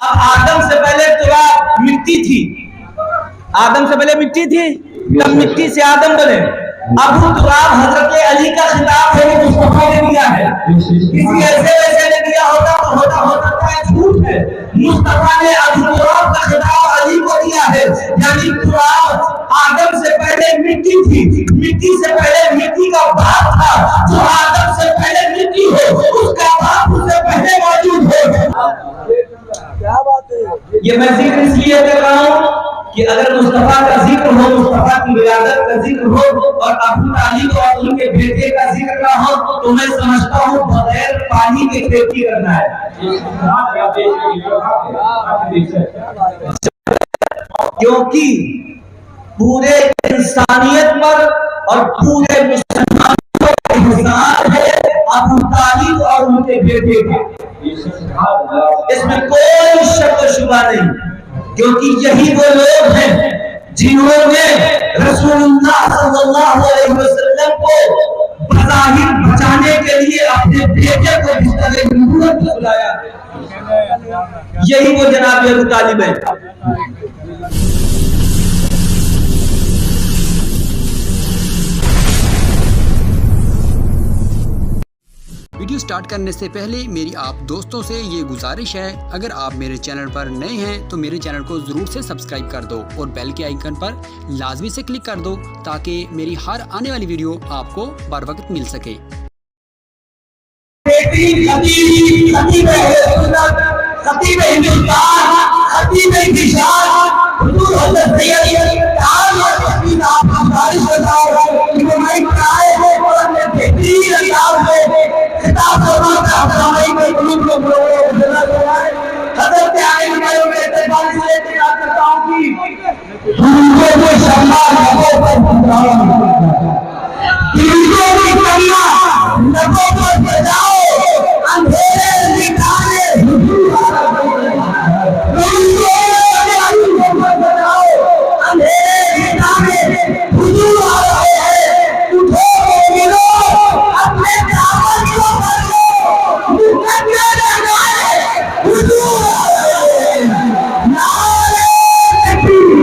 اب آدم سے پہلے تراب مٹی تھی، آدم سے پہلے مٹی تھی، تب مٹی سے آدم بنے. اب وہ تراب حضرت علی کا خطاب ہے، وہ مصطفیٰ نے دیا ہے. کسی ایسے ویسے نے دیا ہوتا تو ہو سکتا ہے جھوٹ ہے. مصطفیٰ نے اب تراب کا خطاب علی کو دیا ہے. یعنی تراب آدم سے پہلے مٹی تھی، مٹی سے پہلے مٹی کا باپ تھا. جو آدم سے پہلے مٹی ہو اس کا باپ اس سے پہلے موجود ہو. کیا بات ہے؟ یہ میں ذکر اس لیے کر رہا ہوں کہ اگر مصطفیٰ کا ذکر ہو، مصطفیٰ کی ولادت کا ذکر ہو اور ابو طالب اور ان کے بیٹے کا ذکر نہ ہو تو میں سمجھتا ہوں بغیر پانی کے کھیتی کرنا ہے. کیونکہ پورے انسانیت پر اور پورے مسلمانوں کا احسان ہے ابو طالب اور ان کے بیٹے کا. اس میں کوئی شک و شبہ نہیں، کیونکہ یہی وہ لوگ ہیں جنہوں نے رسول اللہ صلی اللہ علیہ وسلم کو بظاہر بچانے کے لیے اپنے بیٹے کو بستر نبوت میں بلایا. یہی وہ جناب ابو طالب ہیں. ویڈیو سٹارٹ کرنے سے پہلے میری آپ دوستوں سے یہ گزارش ہے، اگر آپ میرے چینل پر نئے ہیں تو میرے چینل کو ضرور سے سبسکرائب کر دو اور بیل کے آئیکن پر لازمی سے کلک کر دو تاکہ میری ہر آنے والی ویڈیو آپ کو بر وقت مل سکے. خطیب ہندوستان، خطیب انتشار، حضور حضرت سید تعال و تقین آپ کا بارش بتاؤ کہ وہ مائک پر آئے ہیں اور اپنے بہترین انداز میں خطاب فرماتا ہے. میں قلوب کو حضرت علی بھائیوں میں اتفاق سے اعتراض کرتا ہوں کہ حضور کو شمال نبوں پر بجاؤ، حضور کی کلمہ نبوں پر بجاؤ، اندھیرے نکالے حضور آ رہے ہیں. اٹھو مومنو اپنے دامن کو پکڑو، مقدمے لگائے حضور آ رہے ہیں. نعرہ تکبیر،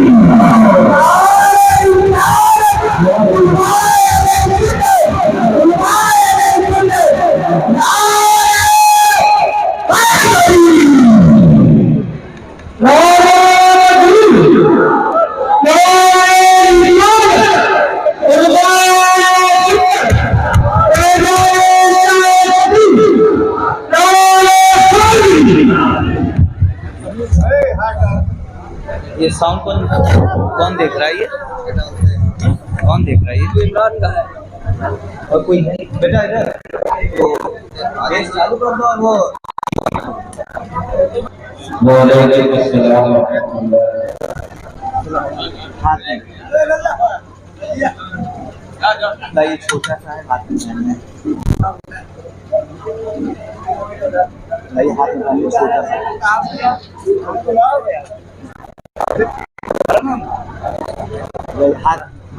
یہ ساؤنڈ کون دیکھ رہا ہے؟ یہ کون دیکھ رہا ہے؟ یہ عمران کا ہے اور کوئی ہے بیٹا ادھر تو چالو کر دو. اور وہ وعلیکم السلام ورحمۃ اللہ. یہ چھوٹا سا ہے ہاتھ میں، ہاتھ میں چھوٹا سا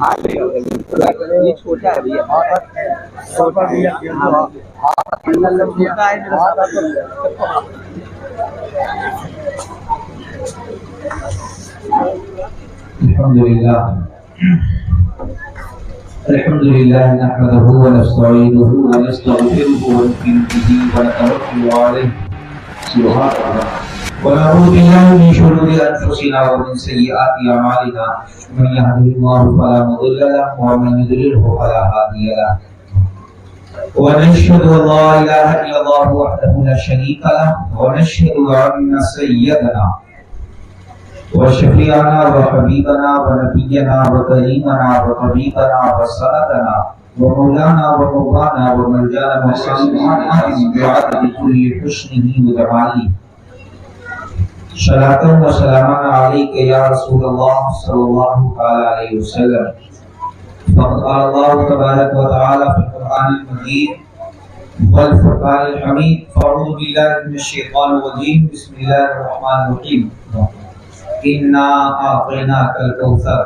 ہاتھ یہ چھوٹا ہے بھیا، چھوٹا ہے الحمد لله نحمده ونستعينه ونستغفره ونؤمن به ونتوكل عليه سبحان الله ونعوذ بالله من شرور انفسنا ومن سيئات اعمالنا من يهده الله فلا مضل له ومن يضلل فلا هادي له ونشهد ان لا اله الا الله وحده لا شريك له ونشهد ان سيدنا وشفيعنا وحبيبنا ونبينا وكريمنا وطبيبنا وسندنا ومولانا ومولانا وملجانا وصالحنا بعدد كل حسنه وجماله صلاة وسلاما عليك يا رسول الله صلى الله عليه وسلم. فقد قال الله تبارك وتعالى في القرآن المجيد والفرقان الحميد. فأعوذ بالله من الشيطان الرجيم. بسم الله الرحمن الرحيم. إنا أعطيناك الكوثر.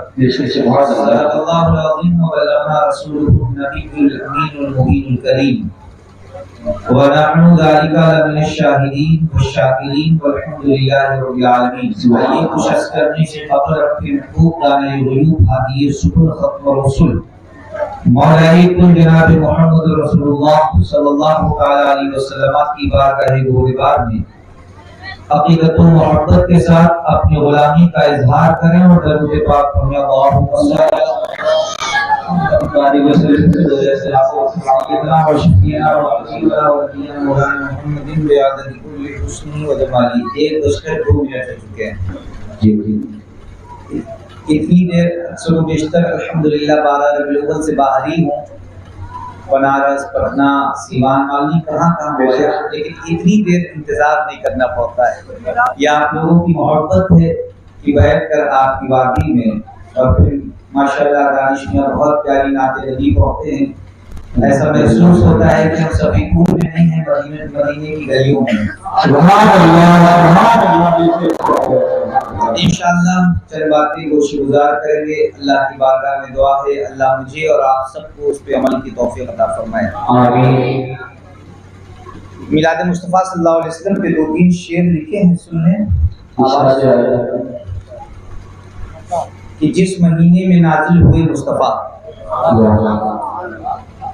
صدق الله العظيم وبلغنا رسوله النبي الأمين المبين الكريم. ونحن ذلك لمن الشاهدين والشاكرين والحمد لله رب العالمين. آئیے کچھ عرض کرنے سے قبل رب کے محبوب دانے غیوب حدیث شکر ختم رسول مولائی کل جناب محمد رسول اللہ صلی اللہ علیہ وسلم کی بارگاہ گوہربار میں عقیدت و محبت کے ساتھ اپنی غلامی کا اظہار کریں اور درود پاک پڑھیں. اللہم صل علی سیدنا و شفیعنا و حبیبنا و نبینا مولانا محمد بعدد کل حسن و جمالی. ایک دوسرے 2 منٹ ہو چکے ہیں. جی اتنی دیر اکثر و بیشتر الحمدللہ 12 ربیع الاول سے باہر ہی ہوں. بنارس، پٹنہ، سیوان، مالنی کہاں ہوا، لیکن اتنی دیر انتظار نہیں کرنا پڑتا ہے. یہ آپ لوگوں کی محبت ہے کہ بیٹھ کر آپ کی وادی میں اور پھر ماشاءاللہ دانش میں بہت پیاری نعت نبی پڑھتے ہیں. ایسا محسوس ہوتا ہے کہ ہم سبھی پور میں نہیں ہیں، مدینے کی گلیوں میں. سبحان اللہ. انشاءاللہ چند باتیں گوشِ گزار کریں گے. اللہ کی بارگاہ میں دعا ہے اللہ مجھے اور آپ سب کو اس پہ عمل کی توفیق عطا فرمائے. آمین. میلاد مصطفیٰ صلی اللہ علیہ وسلم پہ 2-3 شعر لکھے ہیں، سن لیں. کہ جس مہینے میں نازل ہوئے مصطفیٰ،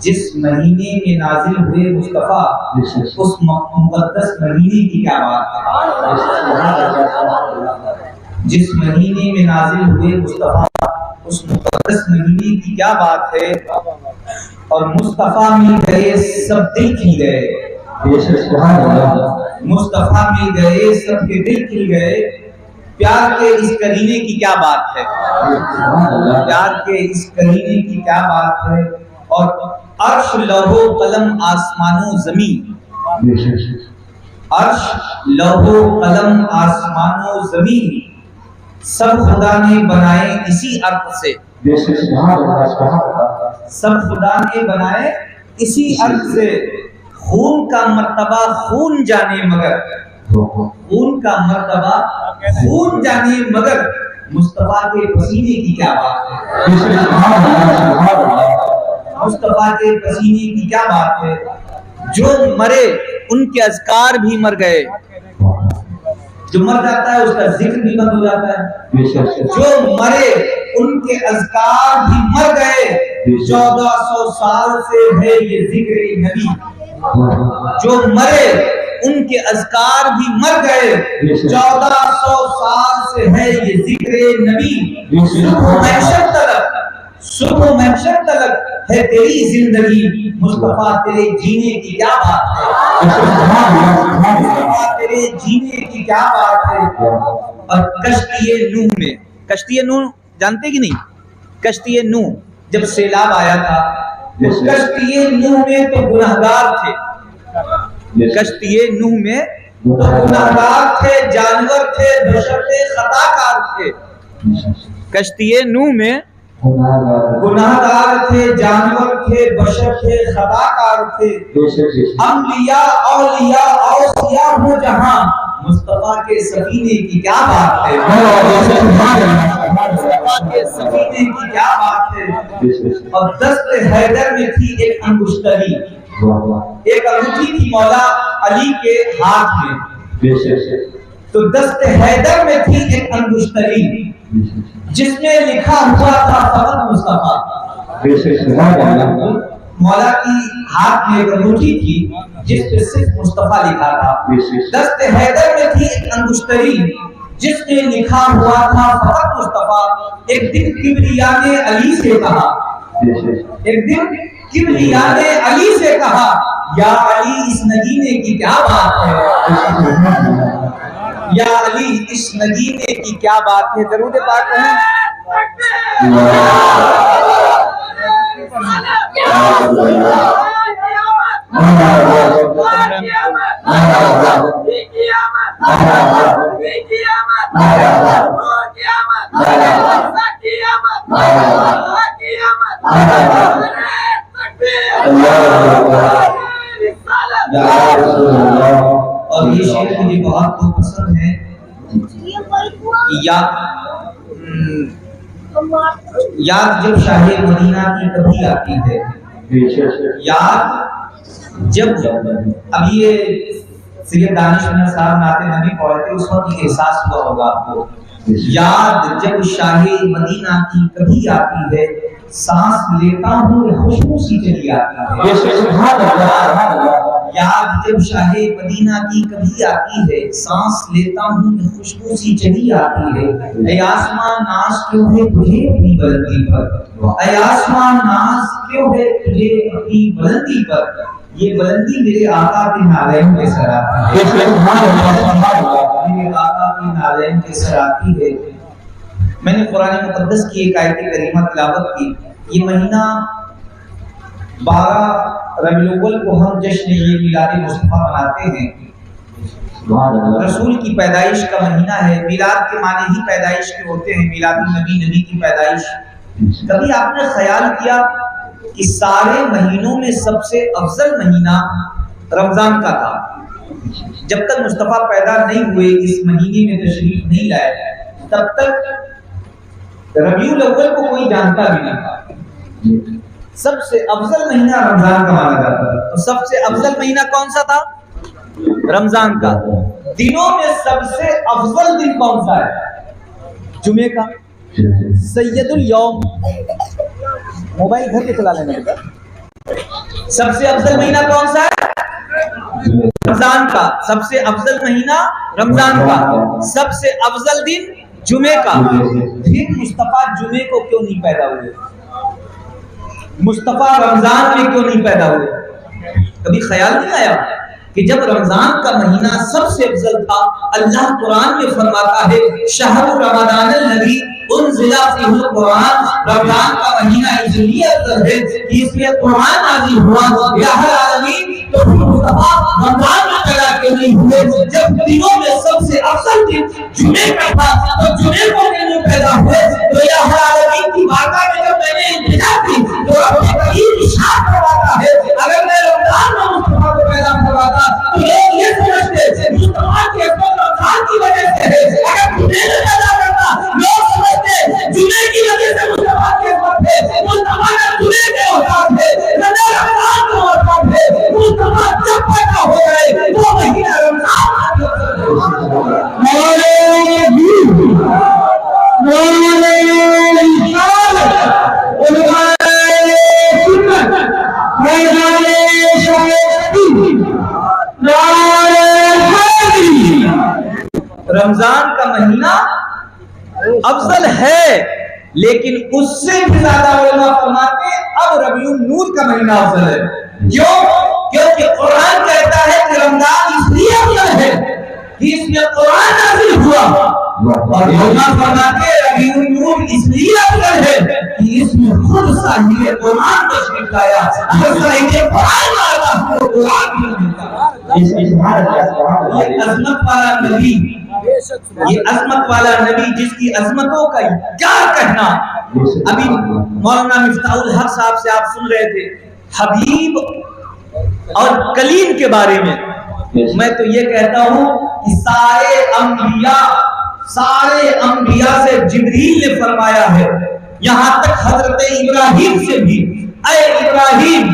جس مہینے میں نازل ہوئے مصطفیٰ، اس مقدس مہینے کی کیا بات ہے. جس مہینے میں نازل ہوئے مصطفیٰ، اس مقدس مہینے کی کیا بات ہے. اور مصطفیٰ مل گئے سب دل کھل گئے. مصطفیٰ مل گئے سب کے دل کھل گئے. پیار کے اس کرینے کی کیا بات ہے. پیار کے اس کرینے کی کیا بات ہے. اور عرش لوح و قلم آسمان و زمین، عرش لوح و قلم آسمان و زمین سب خدا نے بنائے اسی عرق سے. سب خدا نے بنائے اسی عرق سے. خون کا مرتبہ خون جانے مگر، خون کا مرتبہ خون جانے مگر مصطفیٰ کے پسینے کی کیا بات ہے. مصطفیٰ کے پسینے کی کیا بات ہے. جو مرے ان کے اذکار بھی مر گئے. جو مر جاتا ہے اس کا ذکر بھی بند ہو جاتا ہے. جو مرے ان کے اذکار بھی مر گئے. 1400 سال سے ہے یہ ذکر نبی. جو مرے ان کے اذکار بھی مر گئے. 1400 سال سے ہے یہ ذکر نبی. صبح و محشر تلک ہے تیری زندگی. مصطفیٰ تیرے جینے کی کیا بات ہے. مصطفیٰ تیرے جینے کی کیا بات ہے. اور کشتی نوح میں، کشتی نوح جانتے کہ نہیں. کشتی نوح جب سیلاب آیا تھا، کشتی نوح میں تو گناہگار تھے. کشتی نوح میں تو گناہگار تھے، جانور تھے، بشر تھے، خطا کار تھے. کشتی نوح میں گناہگار تھے، جانور تھے، بشر تھے، خطا کار تھے. انبیاء، اولیاء، اوصیاء ہو جہاں مصطفیٰ کے سفینے کی کیا بات ہے. مصطفیٰ کے سفینے کی کیا بات ہے. اور دست حیدر میں تھی ایک انگشتری، ایک انگوٹھی تھی مولا علی کے ہاتھ میں. تو دست حیدر میں تھی ایک انگشتری جس میں لکھا ہوا تھا فقط مصطفیٰ. مولا کی ہاتھ میں ایک انگوٹھی تھی جس پہ صرف مصطفیٰ لکھا تھا. دست حیدر میں تھی ایک انگشتری جس میں لکھا ہوا تھا فقط مصطفیٰ. ایک دن کبریا نے علی سے کہا، ایک دن کبریا نے علی سے کہا، یا علی اس نگینے کی کیا بات ہے. یا علی اس نگینے کی کیا بات ہے. درود پاک کہیں. اور یہ شعر مجھے بہت پسند ہے. یاد جب شاہ مدینہ کی کبھی آتی ہے، یاد جب اب یہ سید دانش میر صاحب نعت نبی پڑھے تھے اس وقت یہ احساس ہوا ہوگا آپ کو، یاد جب شاہ مدینہ کی کبھی آتی ہے، سانس لیتا ہوں خوشبو سی چلی آتی ہے، یاد جب شاہ مدینہ کی کبھی آتی ہے، سانس لیتا ہوں خوشبو سی چلی آتی ہے، اے آسمان ناز کیوں ہے تجھے اپنی بلندی پر، اے آسمان ناز کیوں ہے تجھے اپنی بلندی پر، یہ بلندی میرے آقا کے نالین کے سر آتی ہے، میرے آقا کے نالین کے سر آتی ہے۔ میں نے قرآن مقدس کی ایک آیت کریمہ تلاوت کی، یہ مہینہ 12 ربیع الاول کو ہم جشن عید میلاد مصطفیٰ مناتے ہیں، رسول کی پیدائش کا مہینہ ہے، میلاد کے معنی ہی پیدائش کے ہوتے ہیں، میلاد النبی نبی کی پیدائش۔ کبھی آپ نے خیال کیا کہ سارے مہینوں میں سب سے افضل مہینہ رمضان کا تھا؟ جب تک مصطفیٰ پیدا نہیں ہوئے، اس مہینے میں تشریف نہیں لائے، تب تک ربیع الاول کو کوئی جانتا بھی نہیں تھا۔ سب سے افضل مہینہ رمضان کا مانا جاتا ہے، تو سب سے افضل مہینہ کون سا تھا؟ رمضان کا۔ دنوں میں سب سے افضل دن کون سا ہے؟ جمعے کا، سید الیوم۔ موبائل گھر کے چلا لینا بیٹا۔ سب سے افضل مہینہ کون سا ہے؟ رمضان کا۔ سب سے افضل مہینہ رمضان کا، سب سے افضل دن جمعے کا۔ پھر مصطفیٰ جمعے کو کیوں نہیں پیدا ہوئے؟ مصطفیٰ رمضان میں کیوں نہیں پیدا ہوئے؟ کبھی خیال نہیں آیا کہ جب رمضان کا مہینہ سب سے افضل تھا، اللہ قرآن میں فرماتا ہے شہر رمضان الذی انزل فیہ القرآن، رمضان کا مہینہ اس لیے افضل ہے کہ اس میں قرآن نازل ہوا، یا العالمین۔ تو مصطفیٰ رمضان میں پیدا کیوں نہیں ہوئے؟ جب دنوں میں سب سے افضل دن جمعے کا تھا، تو جمعے کو کیوں نہیں پیدا ہوئے؟ تو یا العالمین کی بارگاہ میں جب میں نے انتظار کی تو رب کریم ارشاد فرماتا ہے اگر میں رمضان میں مصطفیٰ کو پیدا کرواتا تو لوگ یہ سمجھتے مصطفیٰ کی عظمت رمضان کی وجہ سے ہے، اگر جمعے میں پیدا کرتا لوگ سمجھتے جمعے کی وجہ سے مصطفیٰ کی عظمت ہے، مصطفیٰ کا جمعے میں اوقات ہے، رمضان میں اوقات ہے، مصطفیٰ جب پیدا ہو گئے وہ مہینہ رمضان رمضان کا مہینہ افضل ہے، لیکن اس سے بھی زیادہ علماء فرماتے ہیں اب ربیع النور کا مہینہ افضل ہے۔ کیوں؟ کیونکہ قرآن کہتا ہے کہ رمضان اس لیے افضل ہے کہ اس میں قرآن نازل ہوا، اور علماء فرماتے ہیں ربیع النور اس لیے افضل ہے کہ اس میں خود صاحب قرآن تشریف لایا، اگر صاحب قرآن لایا تو قرآن بھی ملتا۔ یہ عظمت والا نبی، یہ عظمت والا نبی جس کی عظمتوں کا کیا کہنا۔ ابھی مولانا مفتاح الحق صاحب سے آپ سن رہے تھے حبیب اور کلیم کے بارے میں، میں تو یہ کہتا ہوں کہ سارے انبیاء سے جبریل نے فرمایا ہے، یہاں تک حضرت ابراہیم سے بھی، اے ابراہیم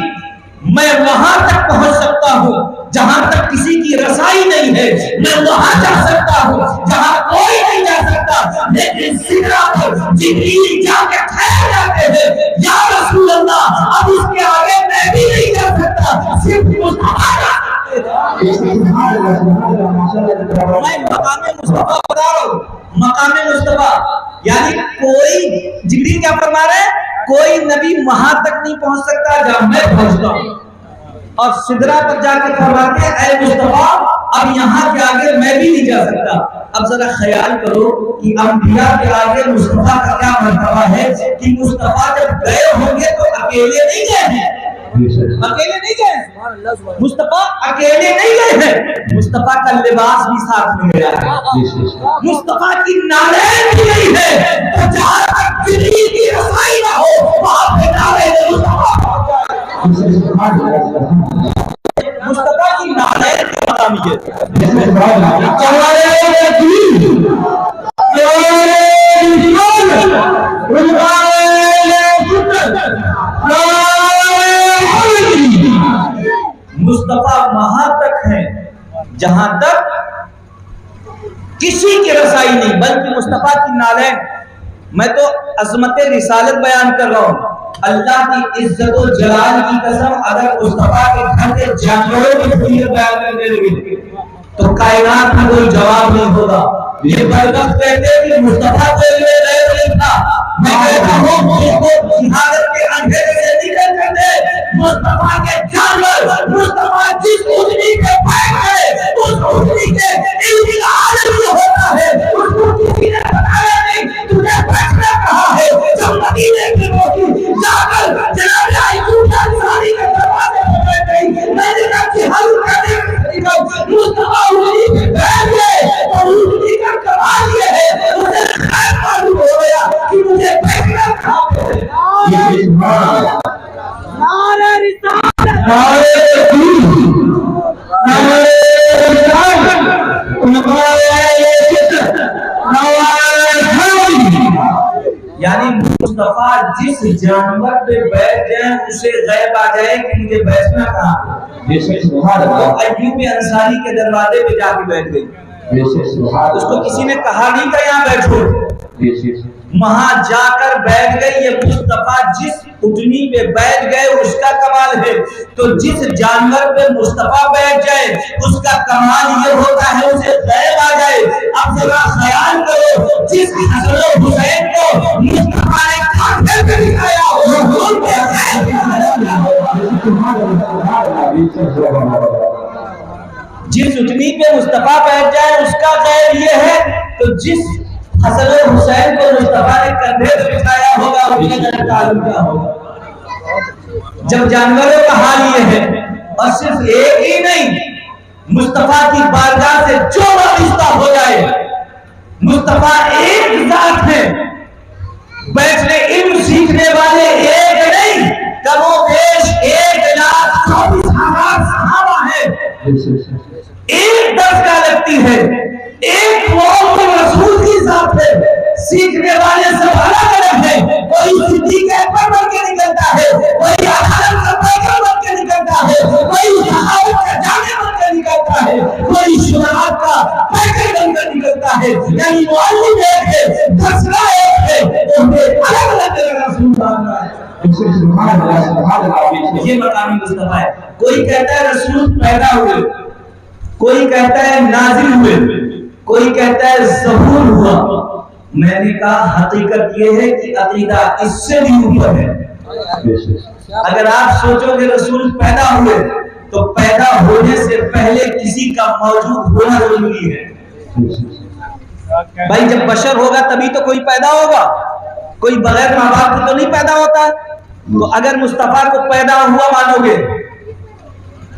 میں وہاں تک پہنچ سکتا ہوں جہاں تک کسی کی رسائی نہیں ہے، میں وہاں جا سکتا ہوں جہاں کوئی نہیں جا سکتا، لیکن سدرہ پر جبریل جا کے ٹھہر جاتے ہیں، یا رسول اللہ اب اس کے آگے میں بھی نہیں جا سکتا، صرف مصطفیٰ جا سکتے ہیں۔ میں مقام مصطفیٰ بتا رہا ہوں، مقام مصطفیٰ یعنی کوئی، جبریل کیا فرما رہے ہیں؟ کوئی نبی وہاں تک نہیں پہنچ سکتا جہاں میں پہنچتا ہوں، اور سدرہ پر جا کے فرماتے ہیں اے مصطفیٰ اب یہاں کے آگے میں بھی نہیں جا سکتا۔ اب ذرا خیال کرو کہ انبیاء کے آگے مصطفیٰ کا کیا مرتبہ ہے کہ مصطفیٰ جب گئے ہوں گے تو اکیلے نہیں گئے ہیں، اکیلے نہیں گئے، مصطفیٰ اکیلے نہیں گئے ہیں، مصطفیٰ کا لباس بھی ساتھ میں گیا ہے، مصطفیٰ کی نالین بھی گئی ہے، تو جہاں تک جبریل کی رسائی نہ ہو وہاں پہ نالین مصطفیٰ مصطفیٰ کی نالین کی مقامیت۔ جہاں تک کسی کی رسائی نہیں، بلکہ مصطفیٰ کی نالین. میں تو عظمت رسالت بیان کر رہا ہوں. اللہ کی عزت و جلال کی قسم، اگر مصطفیٰ کے گھر کے جانوروں کی فضیلت بیان کرنے لگے تو کائنات میں کوئی جواب نہیں ہوگا. یہ برگت کہتے ہیں کہ مصطفیٰ کو یہ غیر نہیں تھا. میں کہتا ہوں جس کو شہادت کے اندھیرے سے نکل کر دے، مصطفیٰ کے جانور، مصطفیٰ جس اونٹنی کے پیر ہے اس اونٹنی کے علم کا عالم یہ ہوتا ہے. اس کو کسی نے بتایا نہیں، تجھے بیٹھنا کہا ہے. جب مدینے کی روٹی جا کر جناب عائشہ انصاری کے دروازے پر بیٹھ گئی، میں نے کہا کہ حل کرنے کا مصطفیٰ اونٹنی کے پیر ہے اور اونٹنی کا کمال یہ ہے مجھے خیر معلوم ہو گیا کہ مجھے بیٹھنا کہا ہے. نعرہ رسالت، یعنی مصطفیٰ جس جانور پہ بیٹھ جائیں اسے غیب آ جائے کہ مجھے بیٹھنا کہاں ہے. ایوب انصاری کے دروازے پہ جا کے بیٹھ گئی. اس کو کسی نے کہا نہیں کہ یہاں بیٹھو، وہاں جا کر بیٹھ گئی. یہ مصطفیٰ جس اٹھنی پہ بیٹھ گئے اس کا کمال ہے. تو جس جانور پہ مصطفیٰ بیٹھ جائے اس کا کمال یہ ہوتا ہے اسے غیب آ جائے. اب ذرا خیال کرو، جس حسن و حسین کو مصطفیٰ نے کھانڈے پہ دکھایا ان کے غیب جس اٹھنی پہ مصطفیٰ بیٹھ جائے اس کا غیب یہ ہے. تو جس حسن و حسین کو مصطفیٰ نے کندھے پہ بٹھایا ہوگا اس کا تعلق کیا ہوگا. جب جانوروں کا حال یہ ہے، اور صرف ایک ہی نہیں، مصطفیٰ کی بارگاہ سے جو وابستہ ہو جائے، مصطفیٰ ایک ذات ہے، بیٹھنے علم سیکھنے والے ایک نہیں، کم و بیش 1,24,000 صحابہ ہیں. ایک درجہ لگتی ہے، ایک محمد رسول کی ذات ہے. سیکھنے والے سب الگ الگ ہیں. کوئی صدیق اکبر بن کے نکلتا ہے، کوئی عالم کا پیغمبر بن کے نکلتا ہے، کوئی صحابہ کا جامع بن کے نکلتا ہے، کوئی شجاعت کا پیکر بن کر نکلتا ہے. یعنی معلم ایک ہے، دسنا ایک ہے، الگ الگ رسول اللہ ہے. یہ مقامی مصطفیٰ ہے. کوئی کہتا ہے رسول پیدا ہوئے، کوئی کہتا ہے نازل ہوئے، کوئی کہتا ہے ظہور ہوا. میں نے کہا حقیقت یہ ہے کہ عقیدہ اس سے بھی اوپر ہے. اگر آپ سوچو کہ رسول پیدا ہوئے تو پیدا ہونے سے پہلے کسی کا موجود ہونا ضروری ہے. بھائی جب بشر ہوگا تبھی تو کوئی پیدا ہوگا، کوئی بغیر ماں باپ کے تو نہیں پیدا ہوتا. تو اگر مصطفیٰ کو پیدا ہوا مانو گے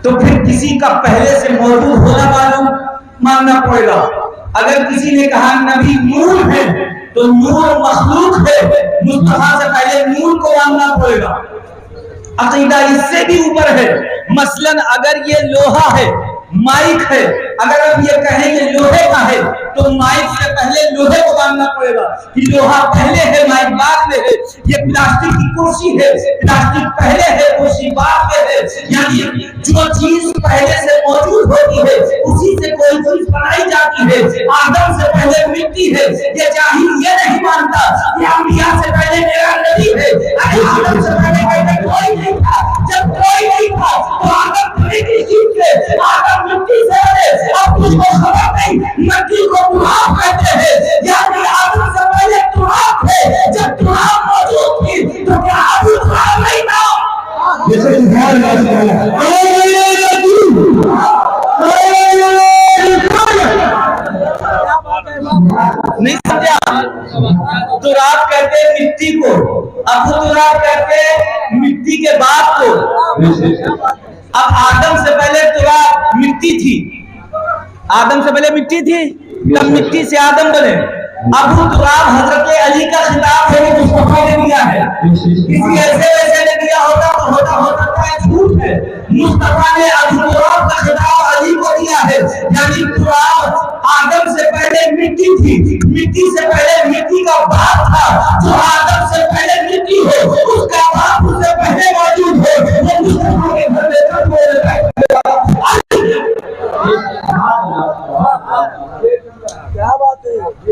تو پھر کسی کا پہلے سے موجود ہونا ماننا پڑے گا. اگر کسی نے کہا نبی نور ہے تو نور مخلوق ہے، مصطفیٰ سے پہلے نور کو ماننا پڑے گا. عقیدہ اس سے بھی اوپر ہے. مثلا اگر یہ لوہا ہے، مائک ہے، اگر ہم یہ کہیں کہ لوہے کا ہے تو مائک سے پہلے لوہے کو ماننا پڑے گا کہ لوہا پہلے ہے مائک بعد میں ہے. یہ پلاسٹک کی کرسی ہے، پلاسٹک پہلے ہے کرسی بعد میں ہے. یعنی جو چیز پہلے سے موجود ہوتی ہے اسی سے کوئی چیز بنائی جاتی ہے. آدم سے پہلے مٹی ہے. یہ جاہل یہ نہیں مانتا کہ انبیاء سے پہلے میرا نبی ہے. ارے آدم سے پہلے کوئی نہیں تھا. جب کوئی نہیں تھا تو آدم کی چیز سے آدم مٹی سے ہے. اب تجھ کو خبر نہیں مٹی کو تراب کہتے ہیں. یعنی آدم سے پہلے تراب ہے. جب تراب موجود تھی تو کیا آدم تراب نہیں تھا؟ نہیں سمجھا؟ تراب کہتے ہیں مٹی کو، ابو تراب کہتے ہیں مٹی کے باپ کو. اب آدم سے پہلے تراب مٹی تھی، آدم سے پہلے مٹی تھی، تب مٹی سے آدم بنے. ابو تراب حضرت علی کا خطاب ہے کہ مصطفیٰ نے دیا ہے. کسی ایسے ویسے نے دیا ہوتا تو ہوتا ہے جھوٹ ہے. مصطفیٰ نے ابو تراب کا خطاب علی کو دیا ہے. یعنی تراب آدم سے پہلے مٹی تھی، مٹی سے پہلے مٹی کا باپ تھا. جو آدم سے پہلے مٹی ہو اس کا باپ اس سے پہلے موجود ہو. وہ مصطفیٰ کے گھر میں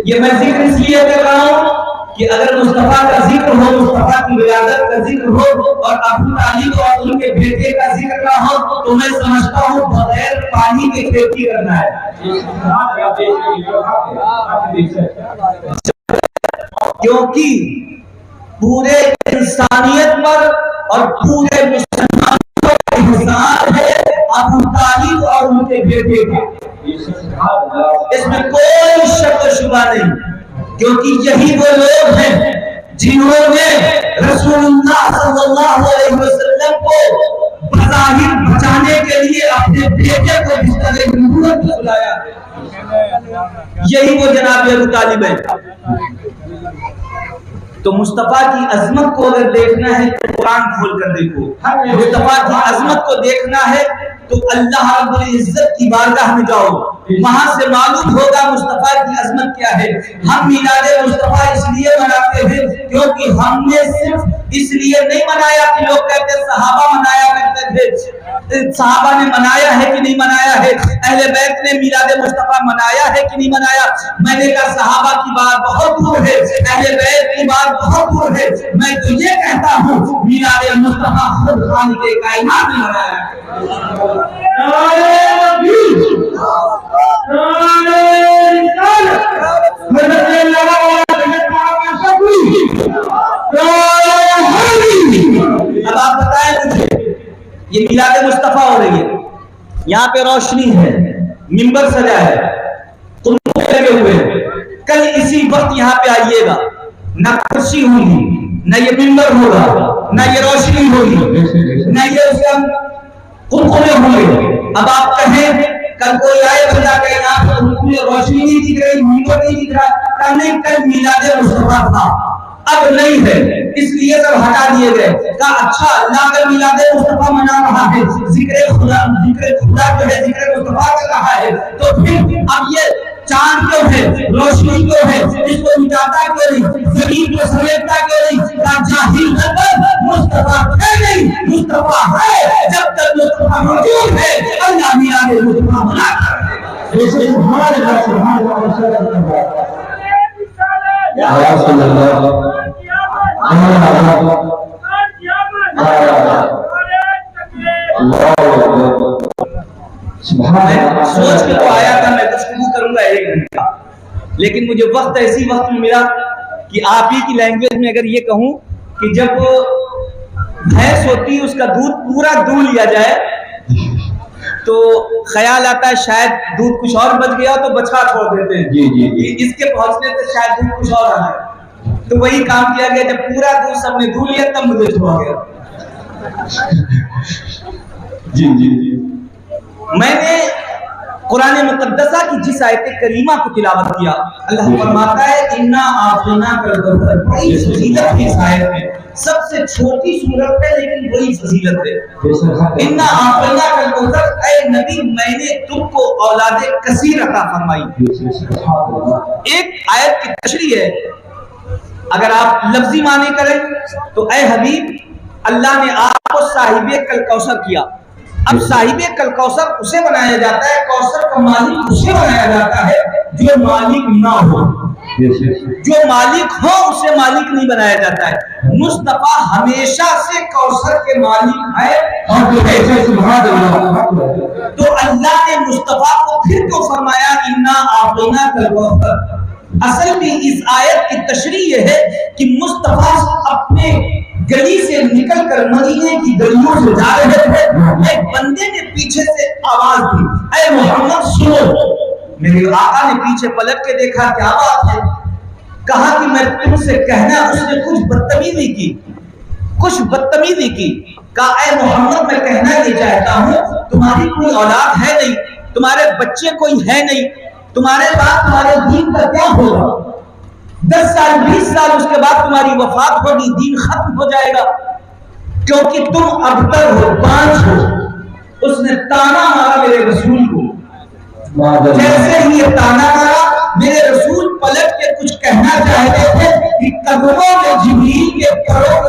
یہ میں ذکر اس لیے کر رہا ہوں کہ اگر مصطفیٰ کا ذکر ہو، مصطفیٰ کی ولادت کا ذکر ہو اور ابو طالب اور ان کے بیٹے کا ذکر نہ ہو تو میں سمجھتا ہوں بغیر پانی کے کھیتی کرنا ہے، کیونکہ پورے انسانیت پر اور پورے مسلمانوں کا احسان ہے ابو طالب اور ان کے بیٹے کا، اس میں کوئی شک و شبہ نہیں، کیونکہ یہی وہ لوگ ہیں جنہوں نے رسول اللہ صلی اللہ علیہ وسلم کو بظاہر بچانے کے لیے اپنے بیٹے کو بستر نبوت میں بلایا، یہی وہ جناب ابو طالب ہے۔ تو مصطفیٰ کی عظمت کو اگر دیکھنا ہے تو قرآن کھول کر دیکھو، مصطفیٰ کی عظمت کو دیکھنا ہے تو اللہ رب العزت کی بارگاہ میں جاؤ، وہاں سے معلوم ہوگا مصطفیٰ کی عظمت کیا ہے۔ ہم میلاد مصطفیٰ اس لیے مناتے ہیں کیونکہ ہم نے صرف اس لیے نہیں منایا کہ لوگ کہتے ہیں صحابہ منایا کرتے تھے، صحابہ نے منایا ہے کہ نہیں منایا ہے، اہل بیت نے میلاد مصطفیٰ منایا ہے کہ نہیں منایا، میں نے کہا صحابہ کی بات بہت دور ہے، اہل بیت کی بات بہت دور ہے، میں تو یہ کہتا ہوں میلاد مصطفیٰ خود خالق کائنات نے منایا ہے۔ اب آپ بتائیں مجھے، یہ میلاد مصطفیٰ ہو رہی ہے، یہاں پہ روشنی ہے، منبر سجا ہے، تم لگے ہوئے ہیں، کل اسی وقت یہاں پہ آئیے گا، نہ کرسی ہوگی، نہ یہ منبر ہوگا، نہ یہ روشنی ہوگی، نہ یہ اس کا کنکنے ہوں گے۔ اب آپ کہیں کل کوئی آئے بندہ کہ یہاں پہ روشنی نہیں دکھ رہی، منبر نہیں دکھ رہا، نہیں، کل میلاد مصطفیٰ تھا، اب نہیں ہے، اس لیے سب ہٹا دیے گئے۔ کہا اچھا اللہ کا میلاد مصطفیٰ منا رہا ہے، ذکر خدا جو ہے ذکر مصطفیٰ کر رہا ہے، تو پھر اب یہ چاند کیوں ہے، روشنی کیوں ہے، اس کو مٹاتا کیوں نہیں، زمین کو سمیٹتا کیوں نہیں؟ کہا جاہل نہ بن، مصطفیٰ ہے نہیں، مصطفیٰ ہے، جب تک مصطفیٰ موجود ہے اللہ میلاد مصطفیٰ منا کر رہے ہیں۔ سبحان اللہ سبحان اللہ یا رسول اللہ میں سوچ کے تو آیا تھا میں گفتگو کروں گا 1 گھنٹہ، لیکن مجھے وقت ایسی وقت میں ملا کہ آپ ہی کی لینگویج میں اگر یہ کہوں کہ جب بھینس ہوتی اس کا دودھ پورا دو لیا جائے تو خیال آتا ہے شاید دودھ کچھ اور بچ گیا تو بچا چھوڑ دیتے ہیں، اس کے پہنچنے سے شاید دودھ کچھ اور آنا ہے، تو وہی کام کیا گیا، جب پورا دودھ سب نے دو لیا تب مجھے چھوڑ گیا۔ میں نے قرآن مقدسہ کی جس آیت کریمہ کو تلاوت کیا، اللہ فرماتا ہے اِنَّا أَعْطَيْنَاكَ الْكَوْثَرَ، بڑی فضیلت ہے اس آیت میں، سب سے چھوٹی صورت ہے لیکن بڑی فضیلت ہے۔ اِنَّا أَعْطَيْنَاكَ الْكَوْثَرَ، اے نبی میں نے تم کو اولاد کثیر عطا فرمائی۔ ایک آیت کی تشریح ہے، اگر آپ لفظی معنی کریں تو اے حبیب اللہ نے آپ کو صاحب کلکوثر کیا۔ اب صاحب کلکوثر اسے بنایا جاتا ہے، کوثر کا مالک اسے بنایا جاتا ہے جو مالک نہ ہو، جو مالک ہو اسے مالک نہیں بنایا جاتا ہے۔ مصطفیٰ ہمیشہ سے کوثر کے مالک ہے اور تو اللہ نے مصطفیٰ کو پھر تو فرمایا اِنَّا أَعْطَيْنَاكَ الْكَوْثَرَ۔ اصل میں اس آیت کی تشریح یہ ہے کہ مصطفیٰ اپنے گلی سے نکل کر مدینے کی گلیوں سے جا رہے تھے، ایک بندے نے پیچھے سے آواز دی، اے محمد سنو۔ میرے آقا نے پیچھے پلٹ کے دیکھا کیا بات ہے، کہا کہ میں تم سے کہنا، اس نے کچھ بدتمیزی کی، کہا اے محمد میں کہنا یہ چاہتا ہوں تمہاری کوئی اولاد ہے نہیں، تمہارے بچے کوئی ہے نہیں، تمہارے بعد تمہارے دین کا کیا ہوگا؟ 10 سال 20 سال اس کے بعد تمہاری وفات ہوگی، دین ختم ہو جائے گا، کیونکہ تم ابتر ہو، بانج ہو۔ اس نے تانا مارا میرے رسول کو، جیسے ہی یہ تانا مارا میرے رسول پلٹ کے کچھ کہنا چاہتے تھے کہ قدموں میں جبریل کے پروں کو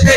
6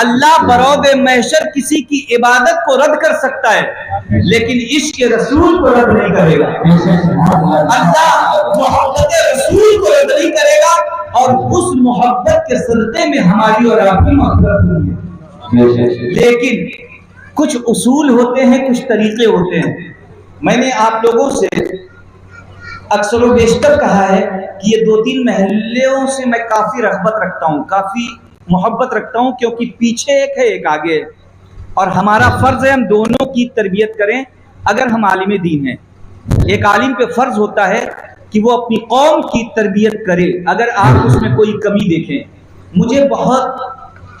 اللہ برود محشر کسی کی عبادت کو رد کر سکتا ہے لیکن عشق رسول کو رد نہیں کرے گا. اللہ محبت رسول کو رد نہیں کرے گا اور اس محبت کے صدقے میں ہماری اور آپ کی مغفرت ہوئی ہے. لیکن کچھ اصول ہوتے ہیں, کچھ طریقے ہوتے ہیں. میں نے آپ لوگوں سے اکثر و بیشتر کہا ہے کہ یہ 2-3 محلوں سے میں کافی رغبت رکھتا ہوں, کافی محبت رکھتا ہوں, کیونکہ پیچھے ایک ہے ایک آگے, اور ہمارا فرض ہے ہم دونوں کی تربیت کریں. اگر ہم عالم دین ہیں, ایک عالم پہ فرض ہوتا ہے کہ وہ اپنی قوم کی تربیت کرے. اگر آپ اس میں کوئی کمی دیکھیں, مجھے بہت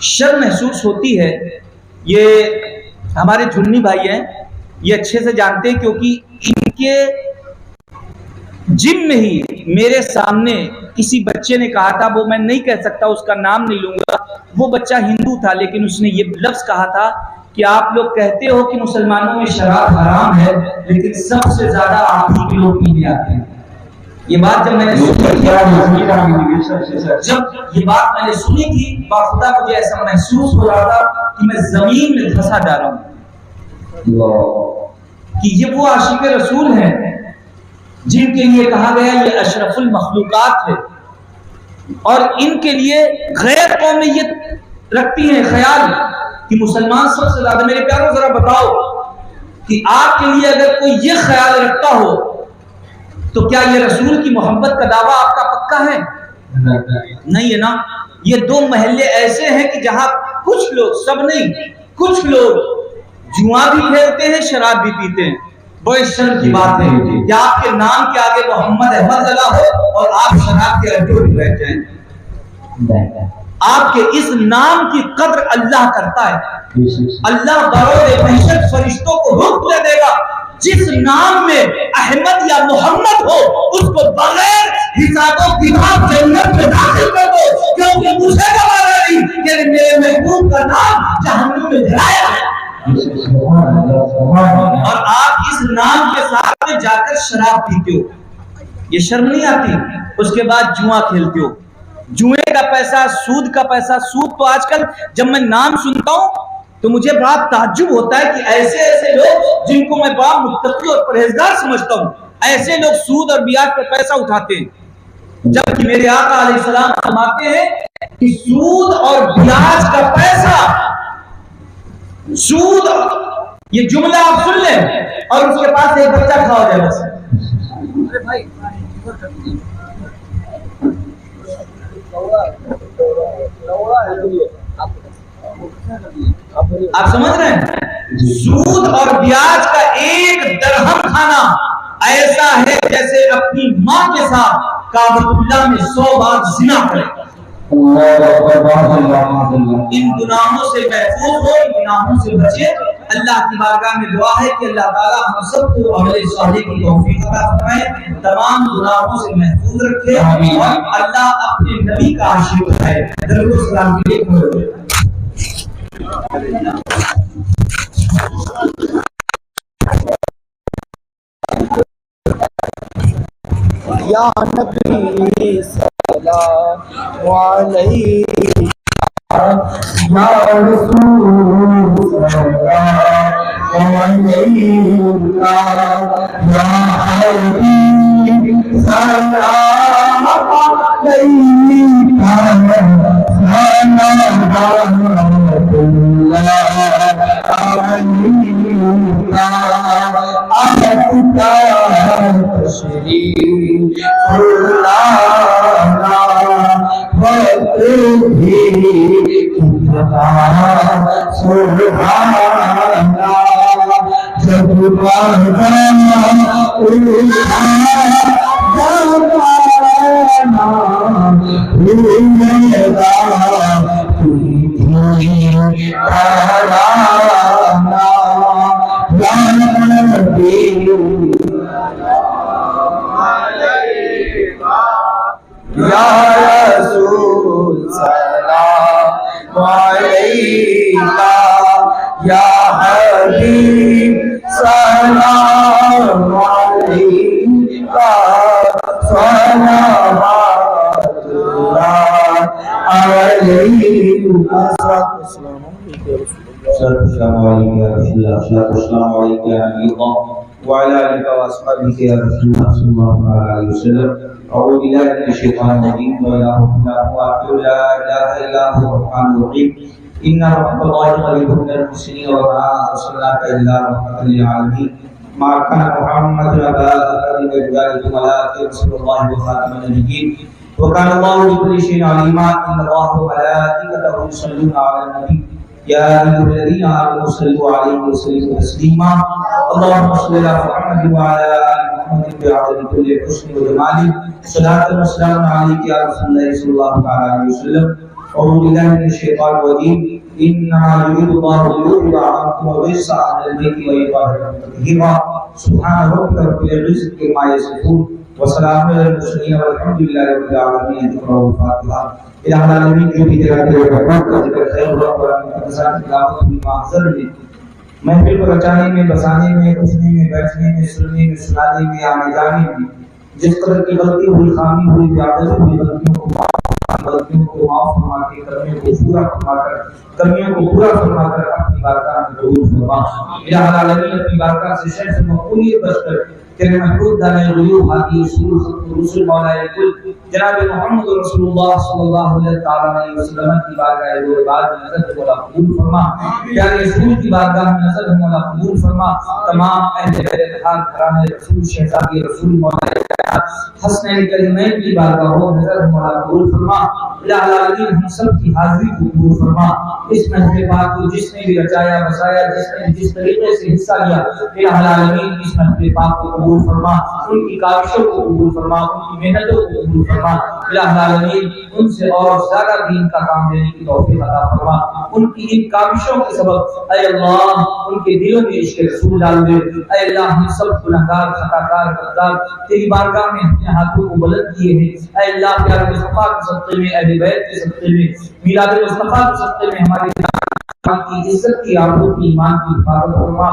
شرم محسوس ہوتی ہے. یہ ہمارے جھنی بھائی ہیں, یہ اچھے سے جانتے ہیں کیونکہ ان کے جم میں ہی میرے سامنے کسی بچے نے کہا تھا, وہ میں نہیں کہہ سکتا, اس کا نام نہیں لوں گا, وہ بچہ ہندو تھا لیکن اس نے یہ لفظ کہا تھا کہ آپ لوگ کہتے ہو کہ مسلمانوں میں شراب حرام ہے لیکن سب سے زیادہ آپ ہی کے لوگ پینے آتے ہیں. یہ بات جب میں نے سنی تھی باخدا مجھے ایسا محسوس ہو رہا تھا کہ میں زمین میں دھسا جا رہا ہوں کہ یہ وہ عاشق رسول ہیں جن کے لیے کہا گیا یہ اشرف المخلوقات ہے, اور ان کے لیے غیر قومیں یہ رکھتی ہیں خیال کہ مسلمان سب سے زیادہ. میرے پیاروں ذرا بتاؤ کہ آپ کے لیے اگر کوئی یہ خیال رکھتا ہو تو کیا یہ رسول کی محبت کا دعویٰ آپ کا پکا ہے؟ نہیں ہے نا. یہ 2 محلے ایسے ہیں کہ جہاں کچھ لوگ, سب نہیں, کچھ لوگ جوا بھی کھیلتے ہیں, شراب بھی پیتے ہیں. بڑے شرم کی بات ہے کہ آپ کے نام کے آگے محمد احمد لگا ہو اور آپ شراب کے اڈے میں بیٹھ جائیں. آپ کے اس نام کی قدر اللہ کرتا ہے. اللہ برود محشر فرشتوں کو حکم دے دے گا جس نام میں احمد یا محمد ہو اس کو بغیر حساب و کتاب جنت میں داخل کر دو, کیونکہ مجھے گوارا نہیں کہ میرے محبوب کا نام جہنم میں جلایا ہے. اور آپ اس نام کے ساتھ میں جا کر شراب پیتے ہو, یہ شرم نہیں آتی؟ اس کے بعد جوا کھیلتے ہو, جوئے کا پیسہ, سود کا پیسہ. سود تو آج کل جب میں نام سنتا ہوں تو مجھے بڑا تعجب ہوتا ہے کہ ایسے ایسے لوگ جن کو میں بڑا متقی اور پرہیزگار سمجھتا ہوں, ایسے لوگ سود اور بیاج پر پیسہ اٹھاتے ہیں, جبکہ میرے آقا علیہ السلام فرماتے ہیں کہ سود اور بیاج کا پیسہ, سود, یہ جملہ آپ سن لیں اور اس کے پاس ایک بچہ کھا ہو جائے بس. آپ سمجھ رہے ہیں؟ سود اور بیاج کا 1 درہم کھانا ایسا ہے جیسے اپنی ماں کے ساتھ کعبۃ اللہ میں 100 بار زنا کرے. ان گناہوں سے محفوظ ہو, ان گناہوں سے بچے. اللہ کی بارگاہ میں دعا ہے کہ اللہ تعالی ہم سب کو عمل صالح کی توفیق عطا فرمائے, تمام گناہوں سے محفوظ رکھے اور اللہ اپنے نبی کا عاشق ہے. درود و سلام کے لیے یا نبی سلام علیہ یا رسول سلام علیہ یا حبیب سلام علیہ السلام علیکم یا رسول اللہ، السلام علیکم یا نبی اللہ وعلی آلہ و اصحابہ یا رسول اللہ صلی اللہ علیہ وسلم. اعوذ باللہ من الشیطان الرجیم. لا الہ الا هو الرحمن الرحیم. ان رحمت اللہ قریب من المحسنین وما ارسلناک الا رحمۃ للعالمین. ما كان محمد ابا احد من رجالكم ولكن رسول الله وخاتم النبيين وكان الله بكل شيء عليما. ان الله وملائكته يصلون على النبي يا ايها الذين امنوا صلوا عليه وسلموا تسليما. اللهم صل على محمد وعلى ال محمد بعدد كل حسن وجمال. صلاة وسلام عليك يا رسول الله صلى الله عليه وسلم. اعوذ بالله من الشيطان الرجيم. انما يريد الله ليذهب عنكم الرجس اهل البيت ويطهركم تطهيرا. سبحان ربك رب العزة عما يصفون وسلام على المرسلين والحمد لله رب العالمين. ذكر الفاتحة. الہ العالمین جو بھی تیرا تیرے رحمت کا ذکر خیر ہوا قرآن مقدسات تلاوت ہوئی معذر میں محفل کو رچانے میں، بسانے میں، اٹھنے میں، بیٹھنے میں، سننے میں، سنانے میں، آنے جانے میں جس قدر کی غلطی ہوئی، خامی ہوئی، بیادبی ہوئی، غلطیوں کو معاف فرما کے کمیوں کو پورا فرما کر اپنی بارگاہ میں قبول فرما. الہ العالمین اپنی بارگاہ سے شرف سے مقبولیت بخش کر تیرے محبوب دانے غیوب ہادی رسول مولا کل جناب محمد رسول اللہ صلی اللہ علیہ وسلم کی بارگاہ میں نظر مولا قبول فرما. پیارے رسول کی بارگاہ میں نظر مولا قبول فرما. تمام اہل بیت اتحاد گھرانے رسول شہزادی رسول مولا حسنین کریمین کی بارگاہ میں نظر مولا قبول فرما. الہ العالمین ہم سب کی حاضری کو قبول فرما. اس محفل پاک کو جس نے بھی رچایا بسایا، جس نے جس طریقے سے حصہ لیا، الہ العالمین اس محفل پاک کو قبول فرما. ان کی کاوشوں کو قبول فرما، ان کی محنتوں کو قبول فرما. الہ العالمین ان سے اور زیادہ دین کا کام لینے کی توفیق عطا فرما. ان کی ان کاوشوں کے سبب اے اللہ ان کے دلوں میں عشق رسول ڈال دے. اے اللہ ہم سب گنہگار، خطاکار، غدار تیری بارگاہ میں اپنے ہاتھوں کو بلند کیے ہیں. اے اللہ پیارے مصطفیٰ کے صدقے میں، اہل بیت کے صدقے میں، میلاد مصطفیٰ کے صدقے میں ہماری کی عزت کی، آبرو کی، ایمان کی حفاظت فرما.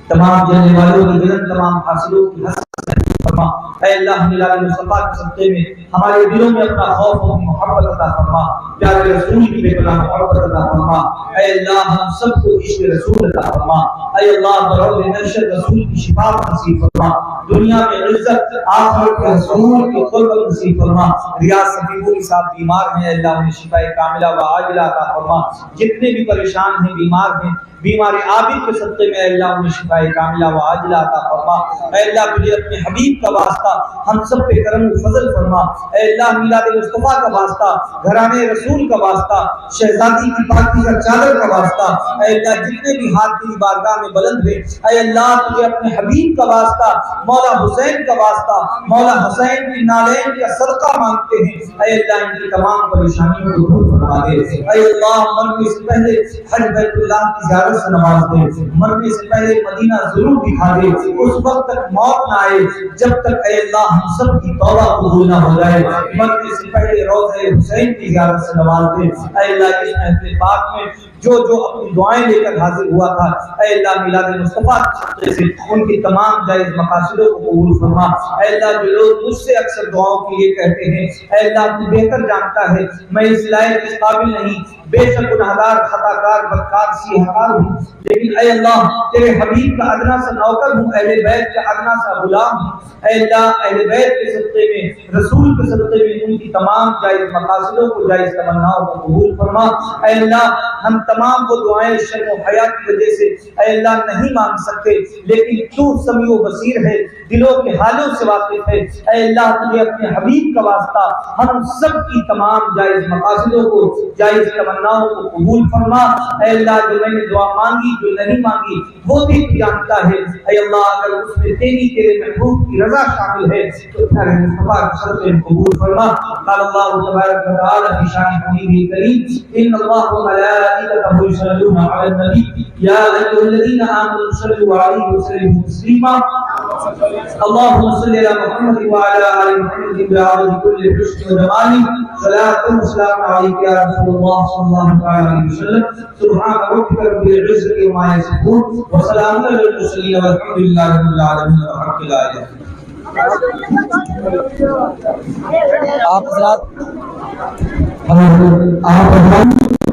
تمام جاننے والوں کی جنت، تمام حاصلوں کی حسرت فرما. اے اللہ میلاد مصطفیٰ کے صدقے میں ہمارے دلوں میں اپنا خوف و محبت عطا فرما. پیارے رسول کی بے پناہ محبت عطا فرما. اے اللہ ہم سب کو عشق رسول عطا فرما. اے اللہ برود نشر رسول کی شفاعت نصیب فرما. دنیا میں عزت، آخرت میں رسول کی قربت نصیب فرما. ریاض صفیبوں کے ساتھ بیمار ہیں، اللہ انہیں شفا کاملہ و عاجلہ عطا فرما. جتنے بھی پریشان ہیں، بیمار ہیں، بیمار عابد کے صدقے میں اللہ انہیں شفا کاملہ و عاجلہ عطا فرما. اے اللہ تجھے اپنے حبیب کا واسطہ ہم سب پہ کرم و فضل فرما. اے اللہ میلاد مصطفیٰ کا واسطہ، گھرانے رسول کا واسطہ، شہزادی کی پاکیزہ چادر کا واسطہ، اے اللہ جتنے بھی ہاتھ تیری بارگاہ میں بلند ہوئے، اے اللہ تجھے اپنے حبیب کا واسطہ، مولا حسین کا واسطہ، مولا حسین کی نالین کا صدقہ مانگتے ہیں. اے اللہ ان کی تمام پریشانیوں کو دور فرما دے. اے اللہ مرنے سے پہلے حج بیت اللہ کی زیارت سے نواز دے. مرنے سے پہلے مدینہ ضرور دکھا دے. اس وقت تک موت نہ آئے جب تک اے اللہ ہم سب کی توبہ قبول نہ ہو جائے. مرنے سے پہلے روضہ حسین کی زیارت سے نواز دے. اے اللہ اس محفل پاک میں جو اپنی دعائیں لے کر حاضر ہوا تھا، اے اللہ میلاد مصطفیٰ سے ان کی تمام جائز مقاصدوں کو قبول فرما. اے اللہ جو لوگ مجھ سے اکثر دعاؤں کے لیے کہتے ہیں، اے اللہ تو بہتر جانتا ہے میں اس لائق اس قابل نہیں، بے شک گناہگار، خطاکار، بدکار، سیاہکار ہوں، لیکن اے اللہ تیرے حبیب کا ادنا سا نوکر ہوں، اہل بیت کا ادنا سا غلام ہوں. اے اللہ اہل بیت کے صدقے میں، رسول کے صدقے میں ان کی تمام جائز مقاصدوں کو، جائز تمناؤں کو قبول فرما. اے اللہ ہم تمام وہ دعائیں شرم و حیا کی وجہ سے اے اللہ نہیں مانگ سکتے، لیکن تو سمیع و بصیر ہے، دلوں کے حالوں سے واقف ہے. اے اللہ تجھے اپنے حبیب کا واسطہ ہم سب کی تمام جائز مقاصدوں کو، جائز تمناؤں کو قبول فرما. اے اللہ جو میں نے دعا مانگی، جو نہیں مانگی، وہ بھی جانتا ہے. اے اللہ اگر اس میں تیرے محبوب کی رضا شامل ہے تو پیارے مصطفیٰ کے صدقے قبول فرما. قال اللہ تبارک و تعالی فی شان حبیبہ کریم ان اللہ وملائکتہ یصلون علی النبی یا ایھا الذین آمنوا صلوا علیہ وسلموا تسلیما. اللهم صل على محمد وعلى آل محمد بعدد كل حسن وجمال. صلاة وسلام عليك يا رسول الله صلى الله عليه وسلم. سبحان ربك رب العزة عما يصفون وسلام على المرسلين والحمد لله رب العالمين. الحمد لله. آپ حضرات